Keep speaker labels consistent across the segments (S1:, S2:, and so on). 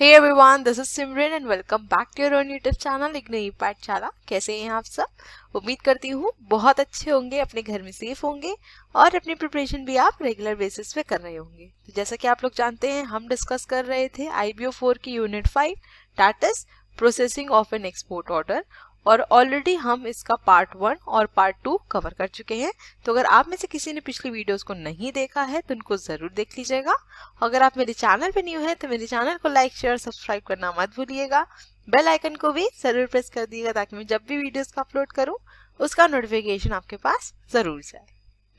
S1: Hey everyone, this is Simran and welcome back to your own YouTube channel एक नई पाठशाला। कैसे हैं आप सब? उम्मीद करती हूँ बहुत अच्छे होंगे, अपने घर में सेफ होंगे और अपनी प्रिपरेशन भी आप रेगुलर बेसिस पे कर रहे होंगे। तो जैसा कि आप लोग जानते हैं, हम डिस्कस कर रहे थे IBO 4 की unit 5 that is processing of an export order और ऑलरेडी हम इसका पार्ट 1 और पार्ट 2 कवर कर चुके हैं। तो अगर आप में से किसी ने पिछली वीडियोस को नहीं देखा है तो उनको जरूर देख लीजिएगा। अगर आप मेरे चैनल पे न्यू है तो मेरे चैनल को लाइक शेयर सब्सक्राइब करना मत भूलिएगा। बेल आइकन को भी जरूर प्रेस कर दीजिएगा ताकि मैं जब भी वीडियोस का अपलोड करूं उसका नोटिफिकेशन आपके पास जरूर जाए।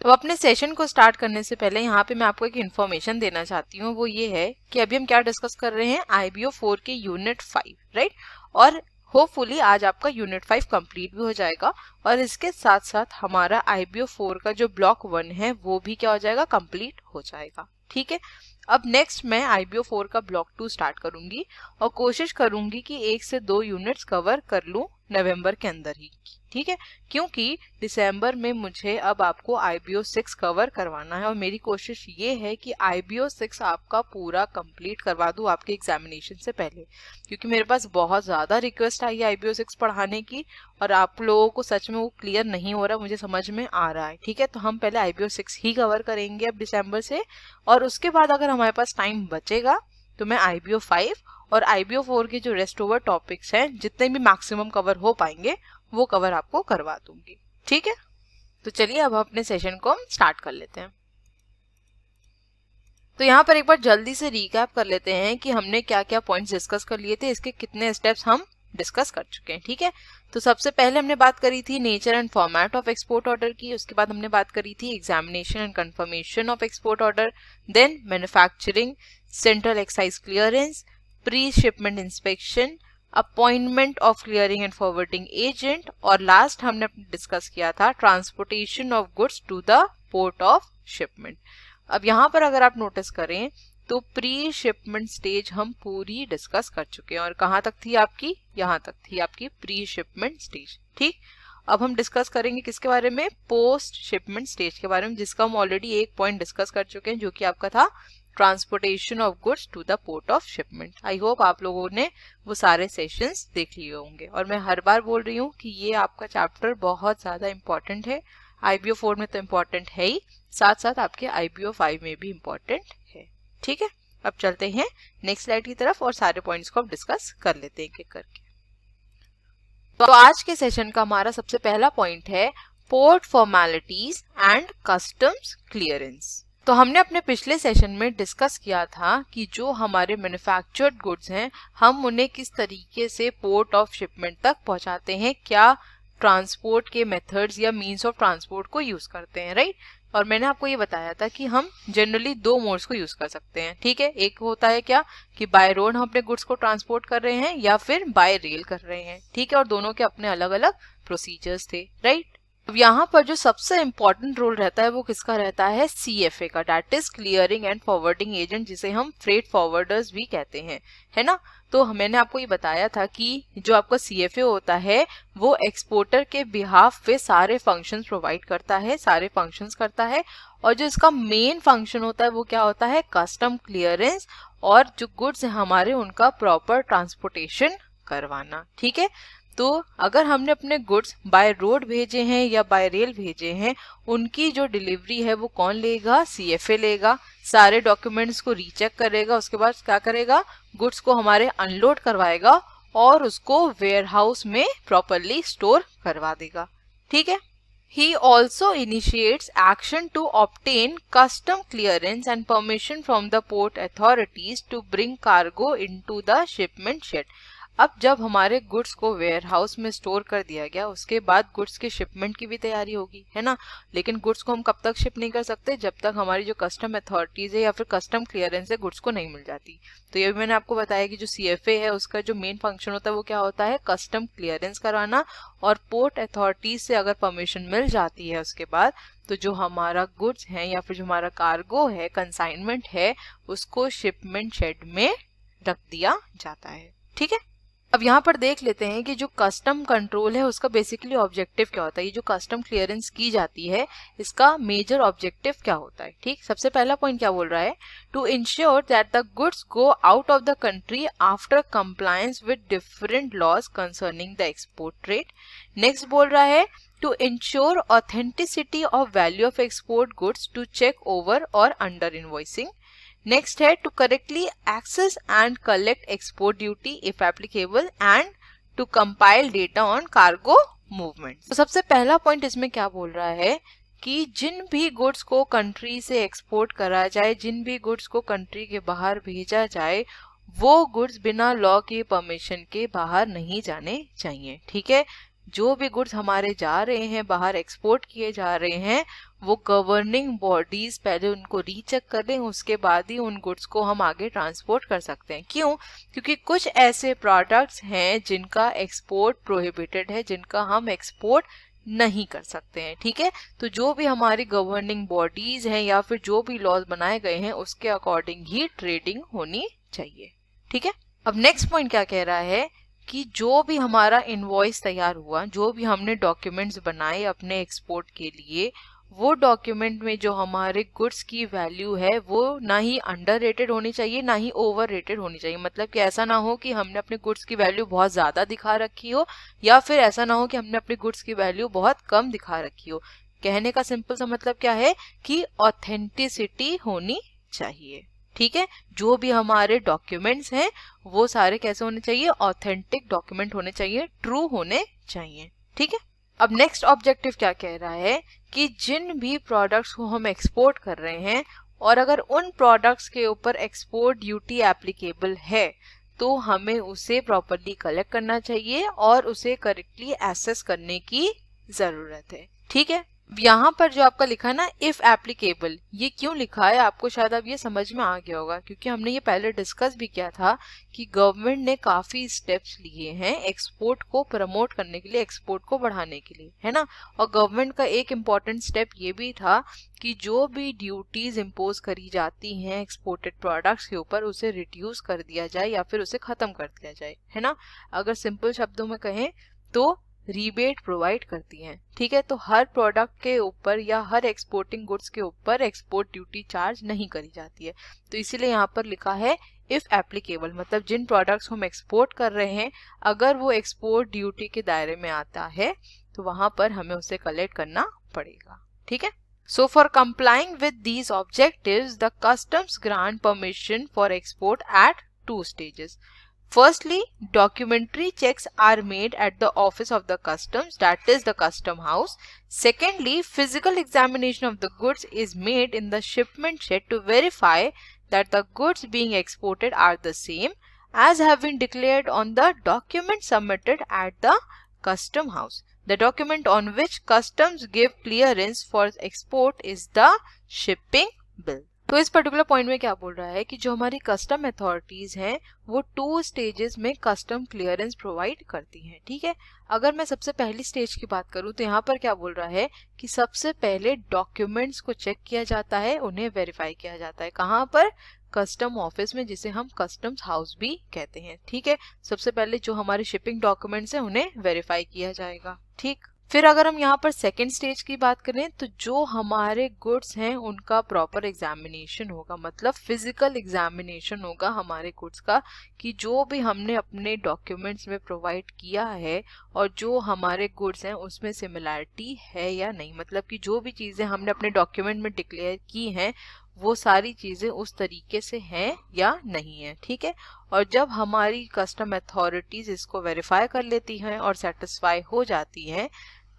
S1: तो अपने सेशन को स्टार्ट करने से पहले यहाँ पे मैं आपको एक इन्फॉर्मेशन देना चाहती हूँ। वो ये है कि अभी हम क्या डिस्कस कर रहे हैं, IBO 4 के यूनिट 5, राइट। और होपफुली आज आपका यूनिट 5 कंप्लीट भी हो जाएगा और इसके साथ साथ हमारा IBO 4 का जो ब्लॉक 1 है वो भी क्या हो जाएगा, कंप्लीट हो जाएगा। ठीक है, अब नेक्स्ट मैं IBO 4 का ब्लॉक 2 स्टार्ट करूंगी और कोशिश करूंगी कि 1 से 2 यूनिट्स कवर कर लूं नवंबर के अंदर ही। ठीक है, क्योंकि दिसंबर में मुझे अब आपको IBO 6 कवर करवाना है और मेरी कोशिश ये है कि IBO 6 आपका पूरा कंप्लीट करवा दूं आपके एग्जामिनेशन से पहले, क्योंकि मेरे पास बहुत ज़्यादा रिक्वेस्ट आई है IBO 6 पढ़ाने की और आप लोगों को सच में वो क्लियर नहीं हो रहा, मुझे समझ में आ रहा है। ठीक है, तो हम पहले IBO 6 ही कवर करेंगे अब दिसंबर से और उसके बाद अगर हमारे पास टाइम बचेगा तो मैं IBO 5 और IBO 4 के जो रेस्ट ओवर टॉपिक्स हैं जितने भी मैक्सिमम कवर हो पाएंगे वो कवर आपको करवा दूंगी। ठीक है, तो चलिए अब अपने सेशन को हम स्टार्ट कर लेते हैं। तो यहाँ पर एक बार जल्दी से रिकैप कर लेते हैं कि हमने क्या क्या पॉइंट्स डिस्कस कर लिए थे, इसके कितने स्टेप्स हम डिस्कस कर चुके हैं। ठीक है, तो सबसे पहले हमने बात करी थी nature and format of export order की, उसके बाद हमने बात करी थी examination and confirmation of export order, then manufacturing, central excise clearance, pre shipment inspection, appointment of clearing and forwarding agent और लास्ट हमने डिस्कस किया था transportation of goods to the port of shipment. अब यहाँ पर अगर आप नोटिस करें तो प्री शिपमेंट स्टेज हम पूरी डिस्कस कर चुके हैं और कहाँ तक थी आपकी, यहाँ तक थी आपकी प्री शिपमेंट स्टेज। ठीक, अब हम डिस्कस करेंगे किसके बारे में, पोस्ट शिपमेंट स्टेज के बारे में, जिसका हम ऑलरेडी एक पॉइंट डिस्कस कर चुके हैं जो कि आपका था transportation of goods to the port of shipment. I hope आप लोगों ने वो सारे सेशंस देख लिए होंगे और मैं हर बार बोल रही हूँ कि ये आपका चैप्टर बहुत ज्यादा इंपॉर्टेंट है। IBO 4 में तो इम्पोर्टेंट है ही, साथ साथ आपके IBO 5 में भी इम्पोर्टेंट है। ठीक है, अब चलते हैं नेक्स्ट स्लाइड की तरफ और सारे पॉइंट्स को अब डिस्कस कर लेते हैं एक एक करके। तो आज के सेशन का हमारा सबसे पहला पॉइंट है port formalities and customs clearance. तो हमने अपने पिछले सेशन में डिस्कस किया था कि जो हमारे मैन्युफैक्चर्ड गुड्स हैं हम उन्हें किस तरीके से पोर्ट ऑफ शिपमेंट तक पहुंचाते हैं, क्या ट्रांसपोर्ट के मेथड्स या मीन्स ऑफ ट्रांसपोर्ट को यूज करते हैं, राइट। और मैंने आपको ये बताया था कि हम जनरली 2 मोड्स को यूज कर सकते हैं। ठीक है, एक होता है क्या कि बाय रोड हम अपने गुड्स को ट्रांसपोर्ट कर रहे हैं या फिर बाय रेल कर रहे हैं। ठीक है, और दोनों के अपने अलग अलग प्रोसीजर्स थे, राइट। अब यहाँ पर जो सबसे इम्पोर्टेंट रोल रहता है वो किसका रहता है, CFA का, that is clearing and forwarding agent, जिसे हम फ्रेट फॉरवर्डर्स भी कहते हैं, है ना। तो मैंने आपको ये बताया था कि जो आपका CFA होता है वो एक्सपोर्टर के बिहाफ पे सारे फंक्शंस प्रोवाइड करता है, सारे फंक्शंस करता है और जो इसका मेन फंक्शन होता है वो क्या होता है, कस्टम क्लियरेंस और जो गुड्स है हमारे उनका प्रॉपर ट्रांसपोर्टेशन करवाना। ठीक है, तो अगर हमने अपने गुड्स बाय रोड भेजे हैं या बाय रेल भेजे हैं, उनकी जो डिलीवरी है वो कौन लेगा, CFA लेगा, सारे डॉक्यूमेंट्स को रीचेक करेगा, उसके बाद क्या करेगा, गुड्स को हमारे अनलोड करवाएगा और उसको वेयरहाउस में प्रॉपरली स्टोर करवा देगा। ठीक है, He also initiates action to obtain custom clearance and permission from the port authorities to bring cargo into the shipment shed. अब जब हमारे गुड्स को वेयरहाउस में स्टोर कर दिया गया उसके बाद गुड्स के शिपमेंट की भी तैयारी होगी, है ना। लेकिन गुड्स को हम कब तक शिप नहीं कर सकते, जब तक हमारी जो कस्टम अथॉरिटीज है या फिर कस्टम क्लियरेंस है गुड्स को नहीं मिल जाती। तो ये भी मैंने आपको बताया कि जो CFA है उसका जो मेन फंक्शन होता है वो क्या होता है, कस्टम क्लियरेंस करवाना। और पोर्ट अथॉरिटीज से अगर परमिशन मिल जाती है उसके बाद तो जो हमारा गुड्स है या फिर जो हमारा कार्गो है, कंसाइनमेंट है, उसको शिपमेंट शेड में रख दिया जाता है। ठीक है, अब यहाँ पर देख लेते हैं कि जो कस्टम कंट्रोल है उसका बेसिकली ऑब्जेक्टिव क्या होता है। ये जो कस्टम क्लियरेंस की जाती है इसका मेजर ऑब्जेक्टिव क्या होता है। ठीक, सबसे पहला पॉइंट क्या बोल रहा है, to ensure that the goods go out of the country after compliance with different laws concerning the export trade. Next बोल रहा है to ensure authenticity of value of export goods to check over or under invoicing. Next है to correctly access and collect export duty if applicable and to compile data on cargo movement. तो सबसे पहला point इसमें क्या बोल रहा है कि जिन भी गुड्स को कंट्री से एक्सपोर्ट करा जाए, जिन भी गुड्स को कंट्री के बाहर भेजा जाए, वो गुड्स बिना लॉ की परमिशन के बाहर नहीं जाने चाहिए। ठीक है, जो भी गुड्स हमारे जा रहे हैं, बाहर एक्सपोर्ट किए जा रहे हैं, वो गवर्निंग बॉडीज पहले उनको रीचेक कर लें, उसके बाद ही उन गुड्स को हम आगे ट्रांसपोर्ट कर सकते हैं। क्यों? क्योंकि कुछ ऐसे प्रोडक्ट्स हैं जिनका एक्सपोर्ट प्रोहिबिटेड है, जिनका हम एक्सपोर्ट नहीं कर सकते हैं। ठीक है, तो जो भी हमारी गवर्निंग बॉडीज हैं या फिर जो भी लॉज बनाए गए हैं उसके अकॉर्डिंग ही ट्रेडिंग होनी चाहिए। ठीक है, अब नेक्स्ट पॉइंट क्या कह रहा है कि जो भी हमारा इनवॉइस तैयार हुआ, जो भी हमने डॉक्यूमेंट्स बनाए अपने एक्सपोर्ट के लिए, वो डॉक्यूमेंट में जो हमारे गुड्स की वैल्यू है वो ना ही अंडर रेटेड होनी चाहिए ना ही ओवर रेटेड होनी चाहिए। मतलब कि ऐसा ना हो कि हमने अपने गुड्स की वैल्यू बहुत ज्यादा दिखा रखी हो या फिर ऐसा ना हो कि हमने अपने गुड्स की वैल्यू बहुत कम दिखा रखी हो। कहने का सिंपल सा मतलब क्या है कि ऑथेंटिसिटी होनी चाहिए। ठीक है, जो भी हमारे डॉक्यूमेंट्स हैं वो सारे कैसे होने चाहिए, ऑथेंटिक डॉक्यूमेंट होने चाहिए, ट्रू होने चाहिए। ठीक है, अब नेक्स्ट ऑब्जेक्टिव क्या कह रहा है कि जिन भी प्रोडक्ट्स को हम एक्सपोर्ट कर रहे हैं और अगर उन प्रोडक्ट्स के ऊपर एक्सपोर्ट ड्यूटी एप्लीकेबल है तो हमें उसे प्रॉपरली कलेक्ट करना चाहिए और उसे करेक्टली एसेस करने की जरूरत है। ठीक है, यहाँ पर जो आपका लिखा है ना इफ एप्लीकेबल, ये क्यों लिखा है आपको शायद अब ये समझ में आ गया होगा, क्योंकि हमने ये पहले डिस्कस भी किया था कि गवर्नमेंट ने काफी स्टेप्स लिए हैं एक्सपोर्ट को प्रमोट करने के लिए, एक्सपोर्ट को बढ़ाने के लिए, है ना। और गवर्नमेंट का एक इम्पॉर्टेंट स्टेप ये भी था कि जो भी ड्यूटीज इम्पोज करी जाती हैं एक्सपोर्टेड प्रोडक्ट्स के ऊपर उसे रिड्यूस कर दिया जाए या फिर उसे खत्म कर दिया जाए, है ना। अगर सिंपल शब्दों में कहें तो रिबेट प्रोवाइड करती हैं। ठीक है, तो हर प्रोडक्ट के ऊपर या हर एक्सपोर्टिंग गुड्स के ऊपर एक्सपोर्ट ड्यूटी चार्ज नहीं करी जाती है। तो इसीलिए यहाँ पर लिखा है इफ एप्लीकेबल, मतलब जिन प्रोडक्ट्स हम एक्सपोर्ट कर रहे हैं अगर वो एक्सपोर्ट ड्यूटी के दायरे में आता है तो वहां पर हमें उसे कलेक्ट करना पड़ेगा। ठीक है, so for complying with these objectives the customs grant permission for export at 2 stages. Firstly, documentary checks are made at the office of the customs, that is the custom house. Secondly, physical examination of the goods is made in the shipment shed to verify that the goods being exported are the same as have been declared on the document submitted at the custom house. The document on which customs give clearance for export is the shipping bill. तो इस particular point में क्या बोल रहा है कि जो हमारी कस्टम अथॉरिटीज हैं वो 2 स्टेजेस में कस्टम क्लियरेंस प्रोवाइड करती हैं। ठीक है, अगर मैं सबसे पहली स्टेज की बात करूं तो यहाँ पर क्या बोल रहा है कि सबसे पहले डॉक्यूमेंट्स को चेक किया जाता है, उन्हें वेरीफाई किया जाता है। कहाँ पर? कस्टम ऑफिस में, जिसे हम कस्टम्स हाउस भी कहते हैं। ठीक है, सबसे पहले जो हमारे शिपिंग डॉक्यूमेंट्स हैं उन्हें वेरीफाई किया जाएगा। ठीक, फिर अगर हम यहाँ पर सेकेंड स्टेज की बात करें तो जो हमारे गुड्स हैं उनका प्रॉपर एग्जामिनेशन होगा, मतलब फिजिकल एग्जामिनेशन होगा हमारे गुड्स का कि जो भी हमने अपने डॉक्यूमेंट्स में प्रोवाइड किया है और जो हमारे गुड्स हैं उसमें सिमिलैरिटी है या नहीं। मतलब कि जो भी चीज़ें हमने अपने डॉक्यूमेंट में डिक्लेयर की हैं वो सारी चीज़ें उस तरीके से हैं या नहीं है। ठीक है, और जब हमारी कस्टम अथॉरिटीज इसको वेरीफाई कर लेती हैं और सेटिस्फाई हो जाती हैं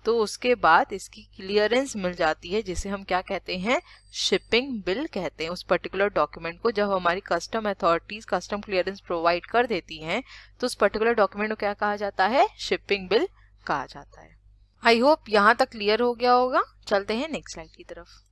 S1: तो उसके बाद इसकी क्लियरेंस मिल जाती है, जिसे हम क्या कहते हैं, शिपिंग बिल कहते हैं। उस पर्टिकुलर डॉक्यूमेंट को जब हमारी custom authorities custom clearance provide कर देती हैं तो उस पर्टिकुलर डॉक्यूमेंट को क्या कहा जाता है, शिपिंग बिल कहा जाता है। आई होप यहाँ तक क्लियर हो गया होगा। चलते हैं नेक्स्ट स्लाइड की तरफ।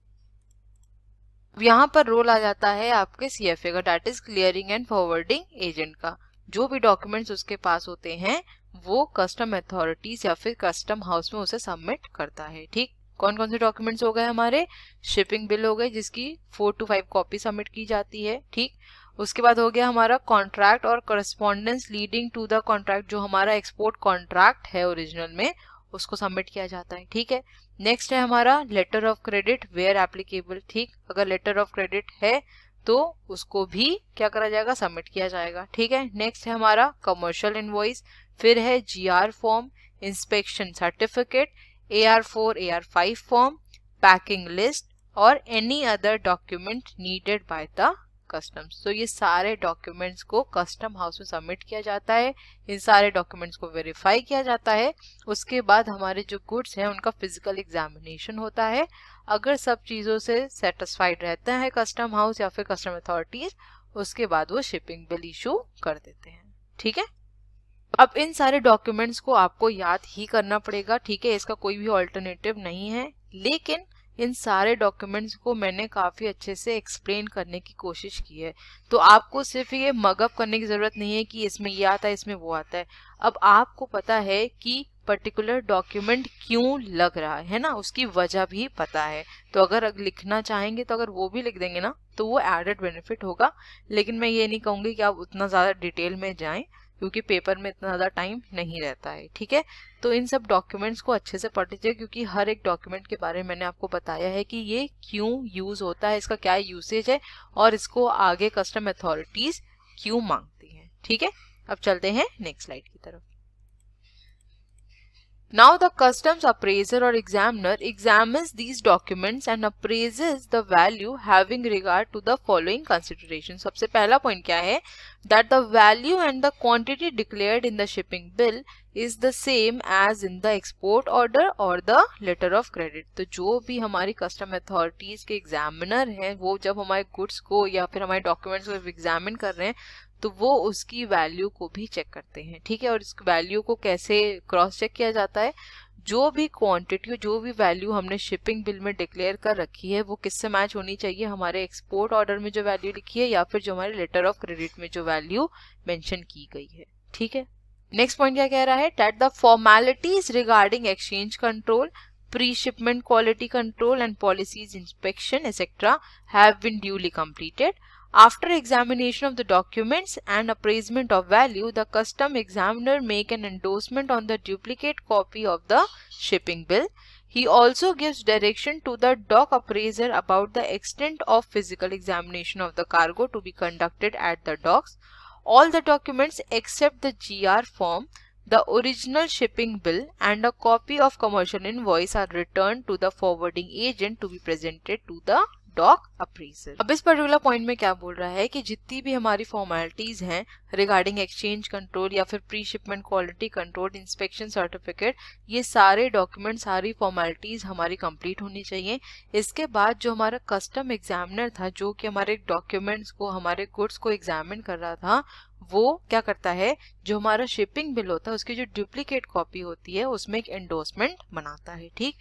S1: यहाँ पर रोल आ जाता है आपके CFA का, that is clearing and forwarding agent का। जो भी डॉक्यूमेंट्स उसके पास होते हैं वो कस्टम अथॉरिटीज या फिर कस्टम हाउस में उसे सबमिट करता है। ठीक, कौन कौन से डॉक्यूमेंट्स हो गए हमारे, शिपिंग बिल हो गए जिसकी 4 to 5 कॉपी सबमिट की जाती है। ठीक, उसके बाद हो गया हमारा कॉन्ट्रैक्ट और correspondence leading to the contract, जो हमारा एक्सपोर्ट कॉन्ट्रैक्ट है ओरिजिनल में उसको सबमिट किया जाता है, ठीक है। नेक्स्ट है हमारा letter of credit where applicable, ठीक, अगर लेटर ऑफ क्रेडिट है तो उसको भी क्या करा जाएगा, सबमिट किया जाएगा, ठीक है। नेक्स्ट है हमारा कमर्शियल इनवॉइस, फिर है GR form, inspection certificate, AR4 AR5 form, packing list और any other document needed by the customs. तो ये सारे डॉक्यूमेंट्स को कस्टम हाउस में सबमिट किया जाता है, इन सारे डॉक्यूमेंट्स को वेरीफाई किया जाता है। उसके बाद हमारे जो गुड्स हैं उनका फिजिकल एग्जामिनेशन होता है। अगर सब चीज़ों से सेटिस्फाइड रहते हैं कस्टम हाउस या फिर कस्टम अथॉरिटीज, उसके बाद वो शिपिंग बिल इशू कर देते हैं, ठीक है। अब इन सारे डॉक्यूमेंट्स को आपको याद ही करना पड़ेगा, ठीक है, इसका कोई भी ऑल्टरनेटिव नहीं है। लेकिन इन सारे डॉक्यूमेंट्स को मैंने काफ़ी अच्छे से एक्सप्लेन करने की कोशिश की है, तो आपको सिर्फ ये मगअप करने की ज़रूरत नहीं है कि इसमें ये आता है इसमें वो आता है। अब आपको पता है कि पर्टिकुलर डॉक्यूमेंट क्यों लग रहा है ना, उसकी वजह भी पता है। तो अगर लिखना चाहेंगे तो अगर वो भी लिख देंगे ना तो वो एडेड बेनिफिट होगा। लेकिन मैं ये नहीं कहूँगी कि आप उतना ज़्यादा डिटेल में जाएं, क्योंकि पेपर में इतना ज़्यादा टाइम नहीं रहता है, ठीक है। तो इन सब डॉक्यूमेंट्स को अच्छे से पढ़ लीजिए, क्योंकि हर एक डॉक्यूमेंट के बारे में मैंने आपको बताया है कि ये क्यों यूज़ होता है, इसका क्या यूसेज है और इसको आगे कस्टम अथॉरिटीज़ क्यों मांगती हैं, ठीक है। अब चलते हैं नेक्स्ट स्लाइड की तरफ। Now the customs appraiser or examiner examines these documents and appraises the value having regard to the following considerations. सबसे पहला पॉइंट क्या है, that the value and the quantity declared in the shipping bill is the same as in the export order or the letter of credit. तो जो भी हमारी custom authorities के examiner हैं वो जब हमारे गुड्स को या फिर हमारे डॉक्यूमेंट्स को एग्जामिन कर रहे हैं तो वो उसकी वैल्यू को भी चेक करते हैं, ठीक है। और इस वैल्यू को कैसे क्रॉस चेक किया जाता है, जो भी क्वांटिटी जो भी वैल्यू हमने शिपिंग बिल में डिक्लेयर कर रखी है वो किससे मैच होनी चाहिए, हमारे एक्सपोर्ट ऑर्डर में जो वैल्यू लिखी है या फिर जो हमारे लेटर ऑफ क्रेडिट में जो वैल्यू मेंशन की गई है, ठीक है। नेक्स्ट पॉइंट क्या कह रहा है, that the formalities regarding exchange control, pre-shipment quality control and policies inspection etc. have been duly completed. After examination of the documents and appraisement of value, the custom examiner make an endorsement on the duplicate copy of the shipping bill. He also gives direction to the dock appraiser about the extent of physical examination of the cargo to be conducted at the docks. All the documents except the GR form, the original shipping bill and a copy of commercial invoice are returned to the forwarding agent to be presented to the dock appraiser. अब इस particular point में क्या बोल रहा है कि जितनी भी हमारी फॉर्मेलिटीज हैं रिगार्डिंग एक्सचेंज कंट्रोल या फिर pre shipment quality control, inspection certificate, ये सारे डॉक्यूमेंट सारी फॉर्मेलिटीज हमारी कंप्लीट होनी चाहिए। इसके बाद जो हमारा कस्टम एग्जामिनर था जो कि हमारे डॉक्यूमेंट्स को हमारे गुड्स को एग्जामिन कर रहा था, वो क्या करता है, जो हमारा शिपिंग बिल होता है उसकी जो डुप्लीकेट कॉपी होती है उसमें एक एंडोर्समेंट बनाता है, ठीक।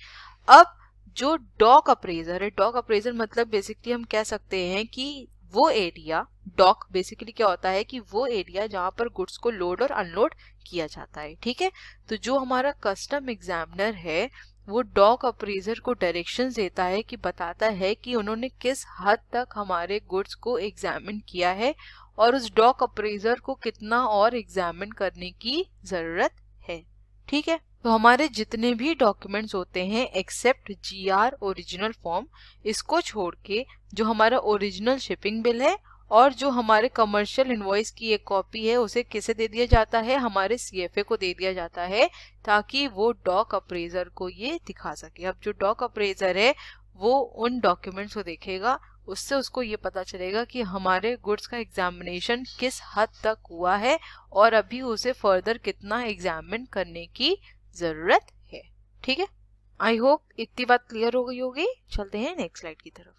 S1: अब जो डॉक अप्रेजर है, डॉक अप्रेजर मतलब बेसिकली हम कह सकते हैं कि वो एरिया, डॉक बेसिकली क्या होता है कि वो एरिया जहाँ पर गुड्स को लोड और अनलोड किया जाता है, ठीक है। तो जो हमारा कस्टम एग्जामिनर है वो डॉक अप्रेजर को डायरेक्शंस देता है कि बताता है कि उन्होंने किस हद तक हमारे गुड्स को एग्जामिन किया है और उस डॉक अप्रेजर को कितना और एग्जामिन करने की जरूरत है, ठीक है। तो हमारे जितने भी डॉक्यूमेंट्स होते हैं एक्सेप्ट GR ओरिजिनल फॉर्म, इसको छोड़ के जो हमारा ओरिजिनल शिपिंग बिल है और जो हमारे कमर्शियल इनवॉइस की एक कॉपी है उसे किसे दे दिया जाता है, हमारे CFA को दे दिया जाता है ताकि वो डॉक अप्रेजर को ये दिखा सके। अब जो डॉक अप्रेजर है वो उन डॉक्यूमेंट्स को देखेगा, उससे उसको ये पता चलेगा कि हमारे गुड्स का एग्जामिनेशन किस हद तक हुआ है और अभी उसे फर्दर कितना एग्जामिन करने की जरूरत है, ठीक है। आई होप इतनी बात क्लियर हो गई होगी। चलते हैं नेक्स्ट स्लाइड की तरफ।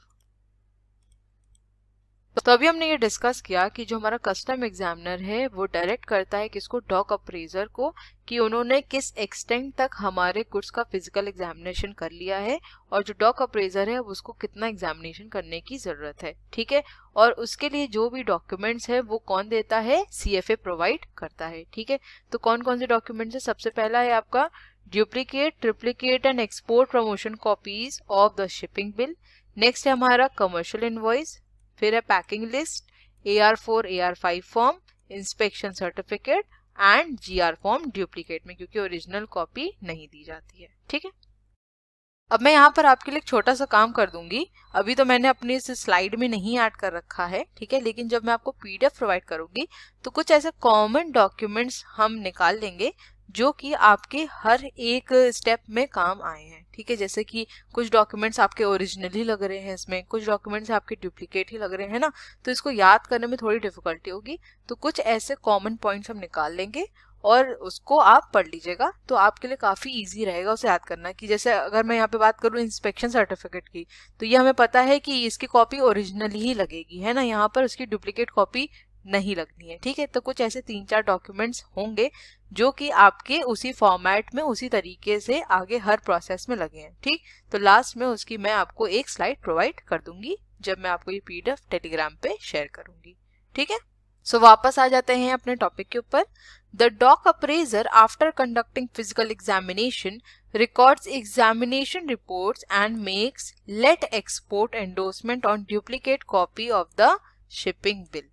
S1: तो अभी हमने ये डिस्कस किया कि जो हमारा कस्टम एग्जामिनर है वो डायरेक्ट करता है किसको, डॉक अप्रेजर को, कि उन्होंने किस एक्सटेंट तक हमारे गुड्स का फिजिकल एग्जामिनेशन कर लिया है और जो डॉक अप्रेजर है उसको कितना एग्जामिनेशन करने की जरूरत है, ठीक है। और उसके लिए जो भी डॉक्यूमेंट्स है वो कौन देता है, CFA प्रोवाइड करता है, ठीक है। तो कौन कौन से डॉक्यूमेंट्स है, सबसे पहला है आपका duplicate, triplicate and export promotion copies of the shipping bill. Next है हमारा कमर्शियल इनवॉइस, फिर है packing list, AR4 AR5 form, inspection certificate and GR form duplicate में, क्योंकि ओरिजिनल कॉपी नहीं दी जाती है। ठीक है, अब मैं यहाँ पर आपके लिए एक छोटा सा काम कर दूंगी। अभी तो मैंने अपनी इस स्लाइड में नहीं ऐड कर रखा है, ठीक है, लेकिन जब मैं आपको PDF प्रोवाइड करूंगी तो कुछ ऐसे कॉमन डॉक्यूमेंट्स हम निकाल लेंगे जो कि आपके हर एक स्टेप में काम आए हैं। ठीक है, जैसे कि कुछ डॉक्यूमेंट्स आपके ओरिजिनली लग रहे हैं, इसमें कुछ डॉक्यूमेंट्स आपके डुप्लीकेट ही लग रहे हैं ना, तो इसको याद करने में थोड़ी डिफिकल्टी होगी। तो कुछ ऐसे कॉमन पॉइंट्स हम निकाल लेंगे और उसको आप पढ़ लीजिएगा, तो आपके लिए काफ़ी इजी रहेगा उसे याद करना। कि जैसे अगर मैं यहाँ पे बात करूँ इंस्पेक्शन सर्टिफिकेट की, तो ये हमें पता है कि इसकी कॉपी ओरिजिनली ही लगेगी, है ना, यहाँ पर उसकी डुप्लीकेट कॉपी नहीं लगनी है। ठीक है, तो कुछ ऐसे 3-4 डॉक्यूमेंट्स होंगे जो कि आपके उसी फॉर्मेट में उसी तरीके से आगे हर प्रोसेस में लगे हैं। ठीक, तो लास्ट में उसकी मैं आपको एक स्लाइड प्रोवाइड कर दूंगी जब मैं आपको ये PDF टेलीग्राम पे शेयर करूंगी। ठीक है, सो वापस आ जाते हैं अपने टॉपिक के ऊपर। The dock appraiser, after conducting physical examination, records examination reports and makes let export endorsement on duplicate copy of the shipping bill.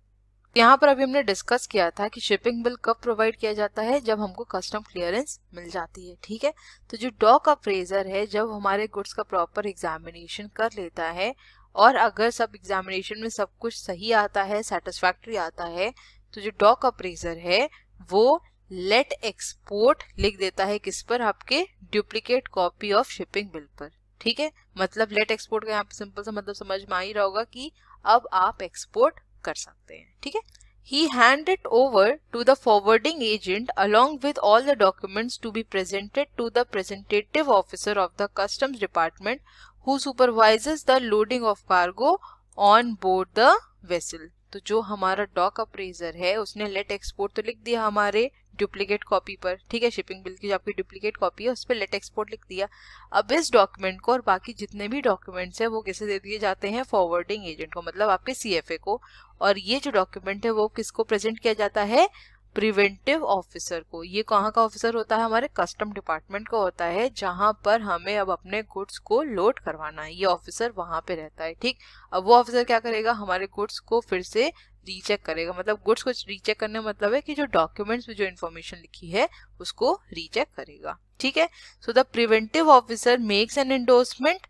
S1: यहाँ पर अभी हमने डिस्कस किया था कि शिपिंग बिल कब प्रोवाइड किया जाता है, जब हमको कस्टम क्लियरेंस मिल जाती है। ठीक है, तो जो डॉक अप्रेजर है जब हमारे गुड्स का प्रॉपर एग्जामिनेशन कर लेता है और अगर सब एग्जामिनेशन में सब कुछ सही आता है, सेटिस्फैक्ट्री आता है, तो जो डॉक अप्रेजर है वो लेट एक्सपोर्ट लिख देता है किस पर, आपके duplicate copy of shipping bill पर। ठीक है, मतलब लेट एक्सपोर्ट का यहाँ पे सिंपल सा मतलब समझ में आ ही रहा होगा कि अब आप एक्सपोर्ट कर सकते हैं। ठीक है, he hand it over to the forwarding agent along with all the documents to be presented to the presentative officer of the customs department who supervises the loading of cargo on board the vessel. तो जो हमारा dock appraisal है उसने late export तो लिख दिया हमारे duplicate copy पर। ठीक है, शिपिंग बिल की जो आपकी डुप्लीकेट कॉपी है उस पर लेट एक्सपोर्ट लिख दिया। अब इस डॉक्यूमेंट को और बाकी जितने भी डॉक्यूमेंट्स है वो किसे दे दिए जाते हैं, फॉरवर्डिंग एजेंट को, मतलब आपके CFA को। और ये जो डॉक्यूमेंट है वो किसको प्रेजेंट किया जाता है, प्रिवेंटिव ऑफिसर को। ये कहाँ का ऑफिसर होता है, हमारे कस्टम डिपार्टमेंट का होता है, जहां पर हमें अब अपने गुड्स को लोड करवाना है, ये ऑफिसर वहां पे रहता है। ठीक, अब वो ऑफिसर क्या करेगा, हमारे गुड्स को फिर से रीचेक करेगा। मतलब गुड्स को रीचेक करने का मतलब है कि जो डॉक्यूमेंट्स में जो इन्फॉर्मेशन लिखी है उसको रीचेक करेगा। ठीक है, so the preventive officer makes an endorsement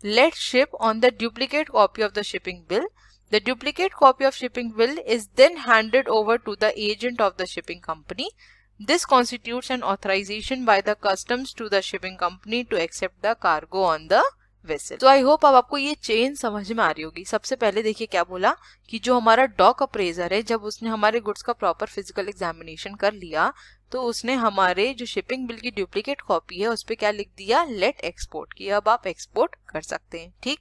S1: let ship on the duplicate copy of the shipping bill. The duplicate copy of shipping bill is then handed over to the agent of the shipping company. This constitutes an authorization by the customs to the shipping company to accept the cargo on the vessel. So I hope अब आपको ये chain समझ में आ रही होगी। सबसे पहले देखिए क्या बोला कि जो हमारा डॉक अप्रेजर है जब उसने हमारे गुड्स का प्रॉपर फिजिकल एग्जामिनेशन कर लिया तो उसने हमारे जो शिपिंग बिल की डुप्लीकेट कॉपी है उस पर क्या लिख दिया, लेट एक्सपोर्ट की। अब आप एक्सपोर्ट कर सकते हैं। ठीक,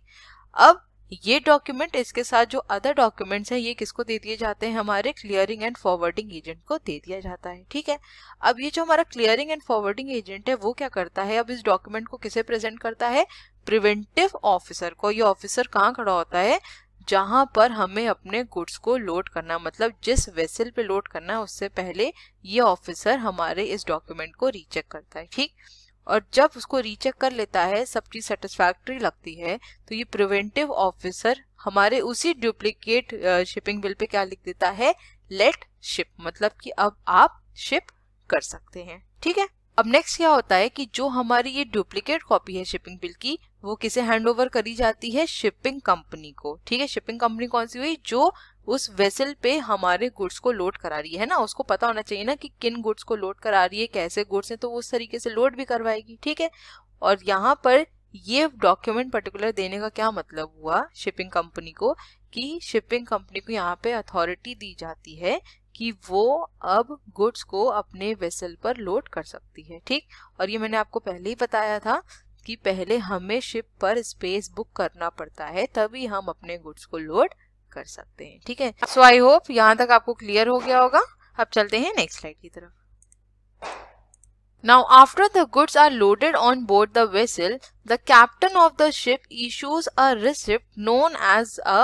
S1: अब ये डॉक्यूमेंट इसके साथ जो अदर डॉक्यूमेंट्स हैं ये किसको दे दिए जाते हैं, हमारे क्लियरिंग एंड फॉरवर्डिंग एजेंट को दे दिया जाता है। ठीक है, अब ये जो हमारा क्लियरिंग एंड फॉरवर्डिंग एजेंट है वो क्या करता है, अब इस डॉक्यूमेंट को किसे प्रेजेंट करता है, प्रिवेंटिव ऑफिसर को। ये ऑफिसर कहाँ खड़ा होता है, जहां पर हमें अपने गुड्स को लोड करना, मतलब जिस वेसल पे लोड करना है उससे पहले ये ऑफिसर हमारे इस डॉक्यूमेंट को रीचेक करता है। ठीक, और जब उसको रीचेक कर लेता है, सब चीज सेटिस्फैक्ट्री लगती है, तो ये प्रिवेंटिव ऑफिसर हमारे उसी डुप्लीकेट शिपिंग बिल पे क्या लिख देता है, लेट शिप, मतलब कि अब आप शिप कर सकते हैं। ठीक है, अब नेक्स्ट क्या होता है कि जो हमारी ये डुप्लीकेट कॉपी है शिपिंग बिल की वो किसे हैंड ओवर करी जाती है, शिपिंग कंपनी को। ठीक है, शिपिंग कंपनी कौन सी हुई, जो उस वेसल पे हमारे गुड्स को लोड करा रही है ना, उसको पता होना चाहिए ना कि किन गुड्स को लोड करा रही है, कैसे गुड्स हैं, तो वो उस तरीके से लोड भी करवाएगी। ठीक है, और यहाँ पर ये डॉक्यूमेंट पर्टिकुलर देने का क्या मतलब हुआ शिपिंग कंपनी को, कि शिपिंग कंपनी को यहाँ पे अथॉरिटी दी जाती है कि वो अब गुड्स को अपने वेसल पर लोड कर सकती है। ठीक, और ये मैंने आपको पहले ही बताया था कि पहले हमें शिप पर स्पेस बुक करना पड़ता है तभी हम अपने गुड्स को लोड कर सकते हैं। ठीक है, सो आई होप यहाँ तक आपको क्लियर हो गया होगा। अब चलते हैं नेक्स्ट स्लाइड की तरफ। Now, after the goods are loaded on board the vessel, the captain of the ship issues a receipt known as a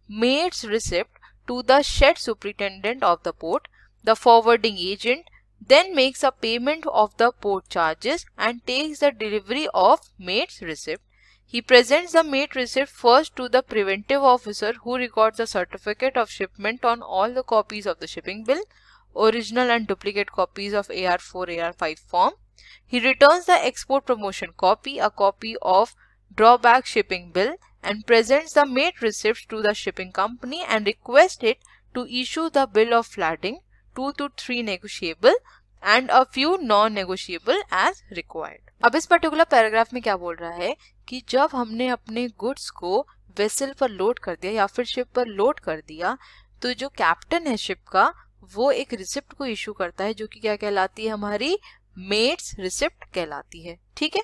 S1: mate's receipt to the shed superintendent of the port. The forwarding agent then makes a payment of the port charges and takes the delivery of mate's receipt. He presents the made receipt first to the preventive officer who records the certificate of shipment on all the copies of the shipping bill, original and duplicate copies of AR4, AR5 form. He returns the export promotion copy, a copy of drawback shipping bill, and presents the made receipts to the shipping company and requests it to issue the bill of lading, 2 to 3 negotiable and a few non-negotiable as required. अब इस particular paragraph में क्या बोल रहा है कि जब हमने अपने गुड्स को वेसल पर लोड कर दिया या फिर शिप पर लोड कर दिया, तो जो कैप्टन है शिप का वो एक रिसिप्ट को इशू करता है जो कि क्या कहलाती है, हमारी मेड्स रिसिप्ट कहलाती है। ठीक है,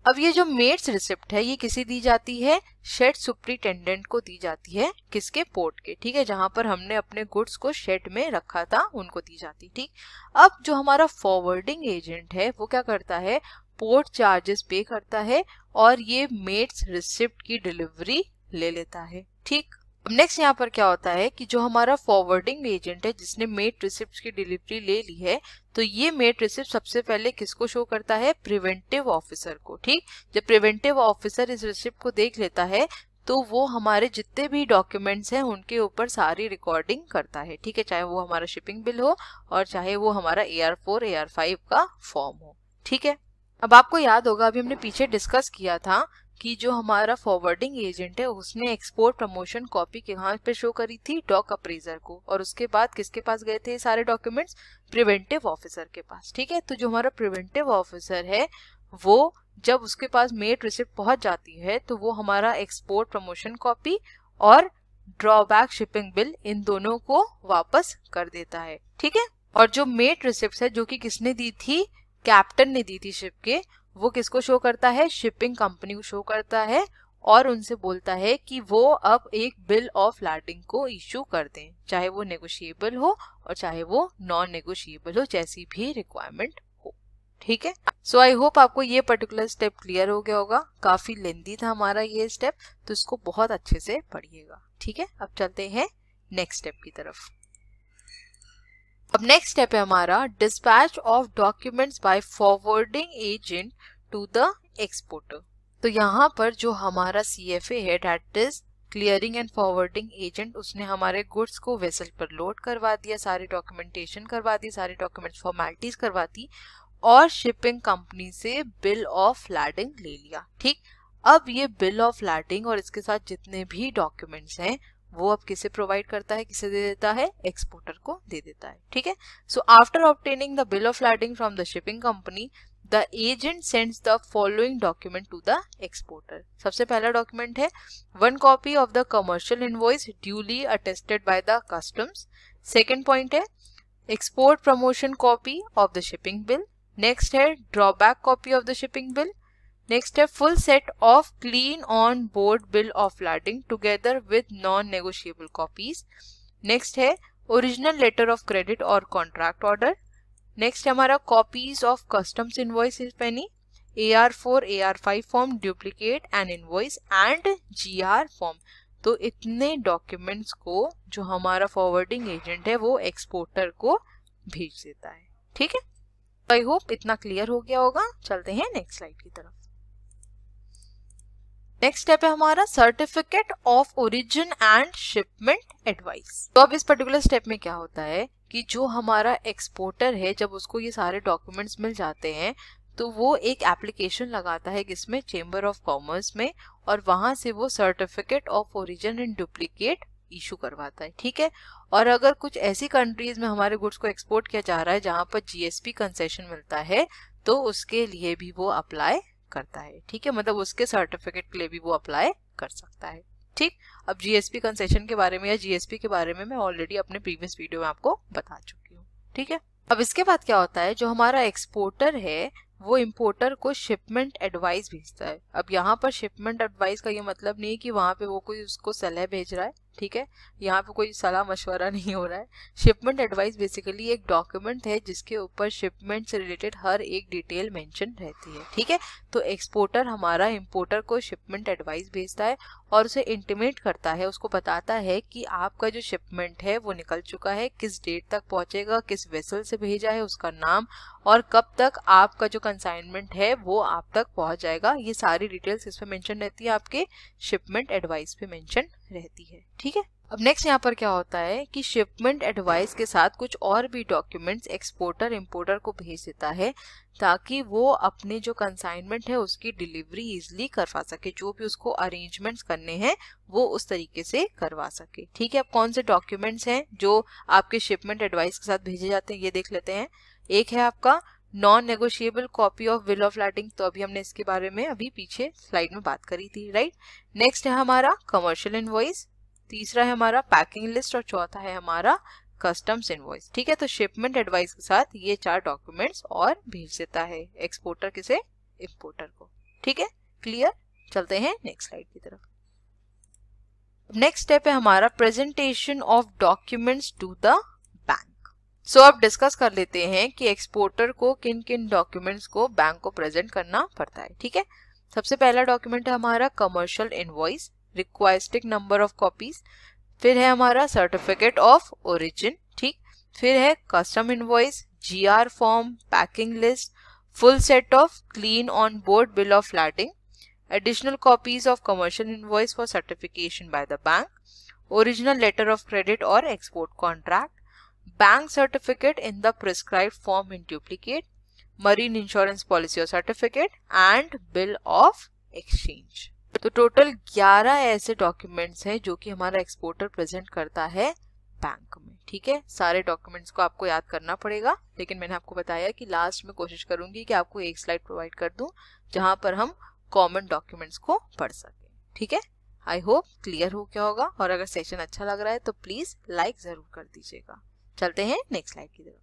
S1: अब ये जो मेड्स रिसिप्ट है ये किसे दी जाती है, शेड सुप्रिटेंडेंट को दी जाती है, किसके, पोर्ट के। ठीक है, जहां पर हमने अपने गुड्स को शेड में रखा था उनको दी जाती। ठीक, अब जो हमारा फॉरवर्डिंग एजेंट है वो क्या करता है, पोर्ट चार्जेस पे करता है और ये मेड्स रिसिप्ट की डिलीवरी ले लेता है। ठीक, अब नेक्स्ट यहाँ पर क्या होता है कि जो हमारा फॉरवर्डिंग एजेंट है जिसने मेड रिसिप्ट की डिलीवरी ले ली है, तो ये मेड रिसिप्ट सबसे पहले किसको शो करता है, प्रिवेंटिव ऑफिसर को। ठीक, जब प्रिवेंटिव ऑफिसर इस रिसिप्ट को देख लेता है तो वो हमारे जितने भी डॉक्यूमेंट्स हैं उनके ऊपर सारी रिकॉर्डिंग करता है। ठीक है, चाहे वो हमारा शिपिंग बिल हो और चाहे वो हमारा AR4, AR5 का फॉर्म हो। ठीक है, अब आपको याद होगा अभी हमने पीछे डिस्कस किया था कि जो हमारा फॉरवर्डिंग एजेंट है उसने एक्सपोर्ट प्रमोशन कॉपी कहाँ पे शो करी थी, डॉक अप्रेजर को, और उसके बाद किसके पास गए थे सारे डॉक्यूमेंट्स, प्रिवेंटिव ऑफिसर के पास। ठीक है, तो जो हमारा प्रिवेंटिव ऑफिसर है वो जब उसके पास मेड रिसिप्ट पहुंच जाती है तो वो हमारा एक्सपोर्ट प्रमोशन कॉपी और ड्रॉबैक शिपिंग बिल इन दोनों को वापस कर देता है। ठीक है, और जो मेड रिसिप्ट है जो कि किसने दी थी, कैप्टन ने दी थी शिप के, वो किसको शो करता है, शिपिंग कंपनी को शो करता है और उनसे बोलता है कि वो अब एक बिल ऑफ लैडिंग को इशू कर दें, चाहे वो नेगोशिएबल हो और चाहे वो नॉन नेगोशिएबल हो, जैसी भी रिक्वायरमेंट हो। ठीक है, सो आई होप आपको ये पर्टिकुलर स्टेप क्लियर हो गया होगा। काफी लेंथी था हमारा ये स्टेप, तो इसको बहुत अच्छे से पढ़िएगा। ठीक है, अब चलते हैं नेक्स्ट स्टेप की तरफ। अब नेक्स्ट स्टेप है हमारा dispatch of documents by forwarding agent to the exporter. तो यहाँ पर जो हमारा CFA है, that is clearing and forwarding agent, उसने हमारे गुड्स को वेसल पर लोड करवा दिया, सारी डॉक्यूमेंटेशन करवा दी, सारी डॉक्यूमेंट्स फॉर्मेलिटीज करवा दी और शिपिंग कंपनी से बिल ऑफ लैडिंग ले लिया। ठीक, अब ये बिल ऑफ लैडिंग और इसके साथ जितने भी डॉक्यूमेंट्स हैं वो अब किसे प्रोवाइड करता है, किसे दे देता है, एक्सपोर्टर को दे देता है। ठीक है, so after obtaining the bill of lading from the shipping company, the agent sends the following document to the exporter. सबसे पहला डॉक्यूमेंट है 1 copy of the commercial invoice duly attested by the customs. Second point है export promotion copy of the shipping bill. Next है drawback copy of the shipping bill. Next है full set of clean on board bill of lading together with non negotiable copies. Next है original letter of credit और contract order. Next है हमारा copies of customs invoice if any, AR4, AR5 form, duplicate and invoice and GR form. तो इतने documents को जो हमारा forwarding agent है वो एक्सपोर्टर को भेज देता है। ठीक है, आई होप इतना क्लियर हो गया होगा। चलते हैं नेक्स्ट स्लाइड की तरफ। नेक्स्ट स्टेप है हमारा certificate of origin and shipment advice. तो अब इस पर्टिकुलर स्टेप में क्या होता है कि जो हमारा एक्सपोर्टर है जब उसको ये सारे डॉक्यूमेंट्स मिल जाते हैं तो वो एक एप्लीकेशन लगाता है किसमें, चेंबर ऑफ कॉमर्स में, और वहां से वो certificate of origin and duplicate issue करवाता है। ठीक है, और अगर कुछ ऐसी कंट्रीज में हमारे गुड्स को एक्सपोर्ट किया जा रहा है जहां पर GSP कंसेशन मिलता है तो उसके लिए भी वो अप्लाई करता है। ठीक है, मतलब उसके सर्टिफिकेट के लिए भी वो अप्लाई कर सकता है। ठीक, अब GSP कंसेशन के बारे में या GSP के बारे में मैं ऑलरेडी अपने प्रीवियस वीडियो में आपको बता चुकी हूँ। ठीक है, अब इसके बाद क्या होता है, जो हमारा एक्सपोर्टर है वो इंपोर्टर को शिपमेंट एडवाइस भेजता है। अब यहाँ पर शिपमेंट एडवाइस का ये मतलब नहीं है कि वहां पे वो कोई उसको सलाह भेज रहा है। ठीक है, यहाँ पे कोई सलाह मशवरा नहीं हो रहा है। शिपमेंट एडवाइस बेसिकली एक डॉक्यूमेंट है जिसके ऊपर शिपमेंट से रिलेटेड हर एक डिटेल मेंशन रहती है, ठीक है। तो एक्सपोर्टर हमारा इंपोर्टर को शिपमेंट एडवाइस भेजता है और उसे इंटीमेट करता है, उसको बताता है कि आपका जो शिपमेंट है वो निकल चुका है, किस डेट तक पहुंचेगा, किस वेसल से भेजा है, उसका नाम, और कब तक आपका जो कंसाइनमेंट है वो आप तक पहुंच जाएगा। ये सारी डिटेल्स इस पे मेंशन रहती है, आपके शिपमेंट एडवाइस पे मेंशन रहती है, ठीक है। अब नेक्स्ट यहाँ पर क्या होता है कि शिपमेंट एडवाइस के साथ कुछ और भी डॉक्यूमेंट्स एक्सपोर्टर इंपोर्टर को भेज देता है ताकि वो अपने जो कंसाइनमेंट है उसकी डिलीवरी इजिली करवा सके, जो भी उसको अरेंजमेंट्स करने हैं वो उस तरीके से करवा सके, ठीक है। अब कौन से डॉक्यूमेंट्स हैं जो आपके शिपमेंट एडवाइस के साथ भेजे जाते हैं ये देख लेते हैं। एक है आपका non negotiable copy of bill of lading, तो अभी हमने इसके बारे में अभी पीछे स्लाइड में बात करी थी, राइट। नेक्स्ट है हमारा कमर्शियल इनवॉइस, तीसरा है हमारा पैकिंग लिस्ट और चौथा है हमारा कस्टम्स इनवॉइस, ठीक है। तो शिपमेंट एडवाइस के साथ ये 4 डॉक्यूमेंट्स और भेज देता है एक्सपोर्टर किसे, इंपोर्टर को, ठीक है। क्लियर, चलते हैं नेक्स्ट स्लाइड की तरफ। नेक्स्ट स्टेप है हमारा presentation of documents to the bank. So अब डिस्कस कर लेते हैं कि एक्सपोर्टर को किन किन डॉक्यूमेंट्स को बैंक को प्रेजेंट करना पड़ता है, ठीक है। सबसे पहला डॉक्यूमेंट है हमारा commercial invoice, requesting number of copies, फिर है हमारा सर्टिफिकेट ऑफ ओरिजिन, ठीक, फिर है custom invoice, GR form, packing list, full set of clean on board bill of lading, additional copies of commercial invoice for certification by the bank, original letter of credit or export contract, bank certificate in the prescribed form in duplicate, marine insurance policy or certificate and bill of exchange। तो total 11 ऐसे documents हैं जो कि हमारा exporter present करता है bank में, ठीक है। सारे डॉक्यूमेंट्स को आपको याद करना पड़ेगा, लेकिन मैंने आपको बताया कि लास्ट में कोशिश करूंगी कि आपको एक स्लाइड प्रोवाइड कर दूं जहां पर हम कॉमन डॉक्यूमेंट्स को पढ़ सकें, ठीक है। आई होप क्लियर हो गया होगा, और अगर सेशन अच्छा लग रहा है तो प्लीज लाइक जरूर कर दीजिएगा। चलते हैं नेक्स्ट स्लाइड की तरफ।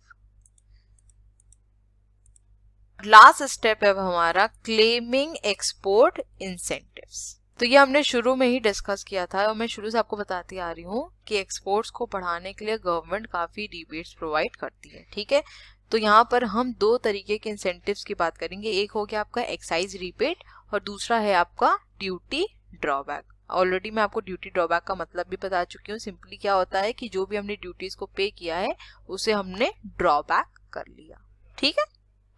S1: लास्ट स्टेप है हमारा क्लेमिंग एक्सपोर्ट इंसेंटिव्स। तो ये हमने शुरू में ही डिस्कस किया था और मैं शुरू से आपको बताती आ रही हूँ कि एक्सपोर्ट्स को बढ़ाने के लिए गवर्नमेंट काफी रिबेट्स प्रोवाइड करती है, ठीक है। तो यहाँ पर हम 2 तरीके के इंसेंटिव्स की बात करेंगे, एक हो गया आपका एक्साइज रिबेट और दूसरा है आपका ड्यूटी ड्रॉबैक। ऑलरेडी मैं आपको ड्यूटी ड्रॉबैक का मतलब भी बता चुकी हूँ। सिंपली क्या होता है कि जो भी हमने ड्यूटीज को पे किया है उसे हमने ड्रॉबैक कर लिया, ठीक है।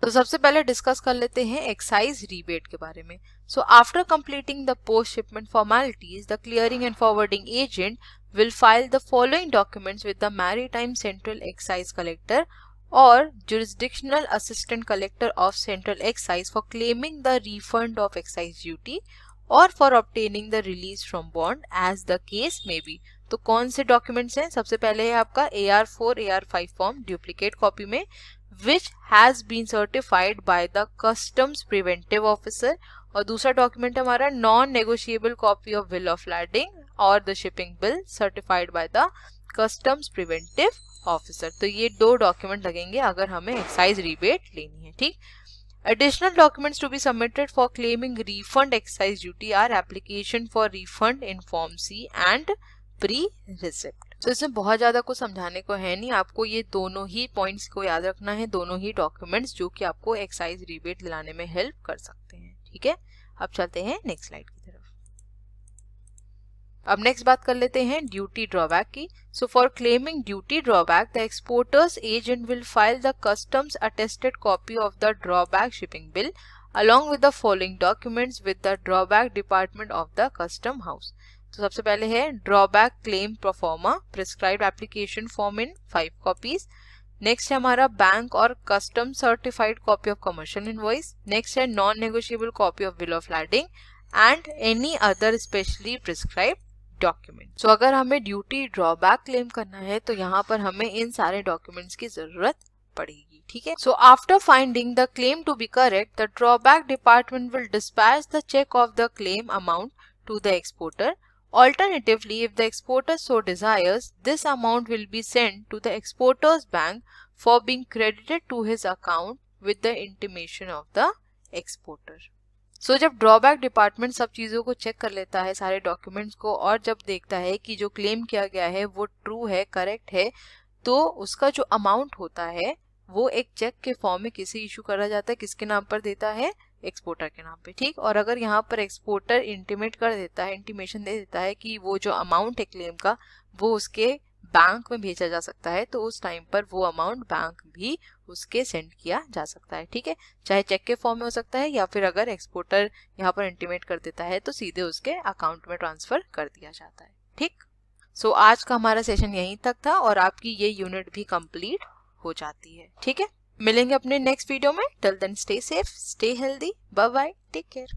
S1: तो सबसे पहले डिस्कस कर लेते हैं एक्साइज रिबेट के बारे में। So after completing the post shipment formalities, the clearing and forwarding agent will file the following documents with the Maritime Central Excise Collector or Jurisdictional Assistant Collector of Central Excise for claiming the refund of excise duty or for obtaining the release from bond as the case may be। तो कौन से documents हैं? सबसे पहले है आपका AR4 AR5 form duplicate copy में which has been certified by the Customs Preventive Officer, और दूसरा डॉक्यूमेंट हमारा non negotiable copy of bill of lading और the shipping bill certified by the customs preventive officer. तो ये 2 document लगेंगे अगर हमें एक्साइज रिबेट लेनी है, ठीक। Additional documents to be submitted for claiming refund excise duty are application for refund in Form C and pre-receipt। तो इसमें बहुत ज्यादा कुछ समझाने को है नहीं, आपको ये दोनों ही पॉइंट्स को याद रखना है, दोनों ही डॉक्यूमेंट्स जो कि आपको एक्साइज रिबेट दिलाने में हेल्प कर सकते हैं, ठीक है। अब चलते हैं नेक्स्ट स्लाइड की तरफ। अब नेक्स्ट बात कर लेते हैं ड्यूटी ड्रॉबैक की। So for claiming duty drawback, the exporters agent will file the customs attested copy of the drawback shipping bill along with the following documents with the drawback department of the custom house। तो सबसे पहले है drawback claim proforma prescribed application form in 5 copies. Next है हमारा bank और custom certified copy of commercial invoice. Next है non negotiable copy of bill of lading and any other specially prescribed document. So अगर हमें duty drawback claim करना है तो यहाँ पर हमें इन सारे डॉक्यूमेंट्स की जरूरत पड़ेगी, ठीक है। So after finding the claim to be correct, the drawback department will dispatch the cheque of the claim amount to the exporter. Alternatively, if the exporter so desires, this amount will be sent to the exporter's bank for being credited to his account with the intimation of the exporter। सो जब drawback department सब चीज़ों को check कर लेता है, सारे documents को, और जब देखता है कि जो क्लेम किया गया है वो ट्रू है, करेक्ट है, तो उसका जो अमाउंट होता है वो एक चेक के फॉर्म में किसे इशू करा जाता है, किसके नाम पर देता है, एक्सपोर्टर के नाम पे, ठीक। और अगर यहाँ पर एक्सपोर्टर इंटीमेट कर देता है, इंटीमेशन दे देता है कि वो जो अमाउंट है क्लेम का वो उसके बैंक में भेजा जा सकता है, तो उस टाइम पर वो अमाउंट बैंक भी उसके सेंड किया जा सकता है, ठीक है। चाहे चेक के फॉर्म में हो सकता है या फिर अगर एक्सपोर्टर यहाँ पर इंटीमेट कर देता है तो सीधे उसके अकाउंट में ट्रांसफर कर दिया जाता है, ठीक। सो आज का हमारा सेशन यहीं तक था और आपकी ये यूनिट भी कंप्लीट हो जाती है, ठीक है। मिलेंगे अपने नेक्स्ट वीडियो में। Till then stay safe, stay healthy, bye bye, take care.